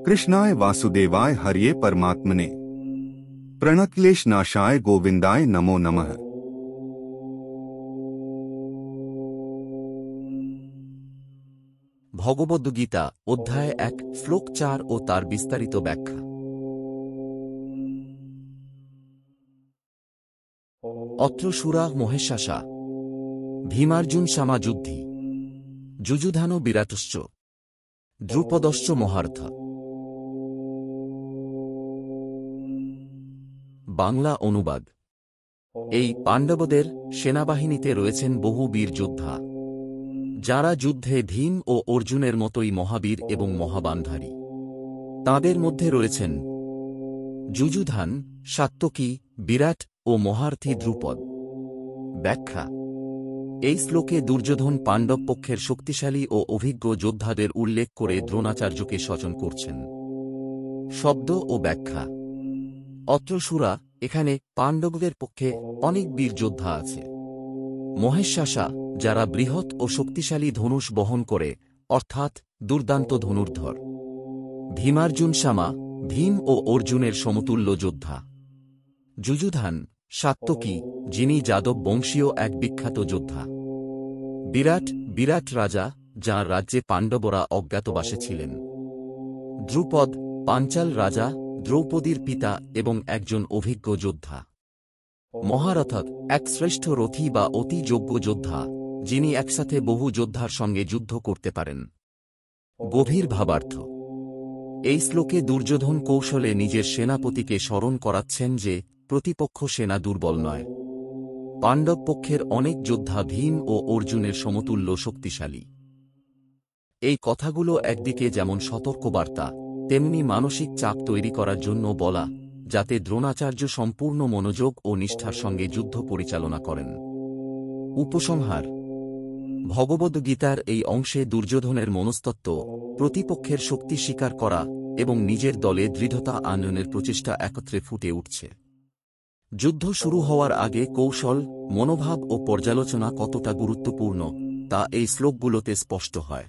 कृष्णाय वासुदेवाय हरिये परमात्मने प्रणक्लेश नाशाय गोविंदाय नमो नमः। ভগবদ্গীতা অধ্যায় ১ শ্লোক ৪ ও তার বিস্তারিত ব্যাখ্যা। অত্র সুরা মহেশাসা ভীমার্জুন সামা যুদ্ধি যুযুধানো বিরাটশ্চ দ্রুপদশ্চ মহার্থ। বাংলা অনুবাদ। এই পাণ্ডবদের সেনাবাহিনীতে রয়েছেন বহু বীর যোদ্ধা, যারা যুদ্ধে ভীম ও অর্জুনের মতোই মহাবীর এবং মহাবানধারী। তাঁদের মধ্যে রয়েছেন যুযুধান, সাত্ত্বকী, বিরাট ও মহার্থী দ্রুপদ। ব্যাখ্যা। এই শ্লোকে দুর্যোধন পাণ্ডব পক্ষের শক্তিশালী ও অভিজ্ঞ যোদ্ধাদের উল্লেখ করে দ্রোণাচার্যকে স্বচন করছেন। শব্দ ও ব্যাখ্যা। অত্র সুরা, এখানে পাণ্ডবদের পক্ষে অনেক বীর যোদ্ধা আছে। মহেশাসা, যারা বৃহৎ ও শক্তিশালী ধনুষ বহন করে, অর্থাৎ দুর্দান্ত ধনুর্ধর। ভীমার্জুন সামা, ভীম ও অর্জুনের সমতুল্য যোদ্ধা। যুযুধান, সাত্ত্বকী, যিনি যাদব বংশীয় এক বিখ্যাত যোদ্ধা। বিরাট, বিরাট রাজা, যাঁর রাজ্যে পাণ্ডবরা অজ্ঞাতবাসে ছিলেন। দ্রুপদ, পাঞ্চাল রাজা, দ্রৌপদীর পিতা এবং একজন অভিজ্ঞ যোদ্ধা। মহারথ, এক শ্রেষ্ঠ রথী বা অতি যোগ্য যোদ্ধা, যিনি একসাথে বহু যোদ্ধার সঙ্গে যুদ্ধ করতে পারেন। গভীর ভাবার্থ। এই শ্লোকে দুর্যোধন কৌশলে নিজের সেনাপতিকে স্মরণ করাচ্ছেন যে প্রতিপক্ষ সেনা দুর্বল নয়। পাণ্ডব পক্ষের অনেক যোদ্ধা ভীম ও অর্জুনের সমতুল্য শক্তিশালী। এই কথাগুলো একদিকে যেমন সতর্কবার্তা, তেমনি মানসিক চাপ তৈরি করার জন্য বলা, যাতে দ্রোণাচার্য সম্পূর্ণ মনোযোগ ও নিষ্ঠার সঙ্গে যুদ্ধ পরিচালনা করেন। উপসংহার। ভগবদ্গীতার এই অংশে দুর্যোধনের মনস্তত্ত্ব, প্রতিপক্ষের শক্তি স্বীকার করা এবং নিজের দলে দৃঢ়তা আনয়নের প্রচেষ্টা একত্রে ফুটে উঠছে। যুদ্ধ শুরু হওয়ার আগে কৌশল, মনোভাব ও পর্যালোচনা কতটা গুরুত্বপূর্ণ, তা এই শ্লোকগুলোতে স্পষ্ট হয়।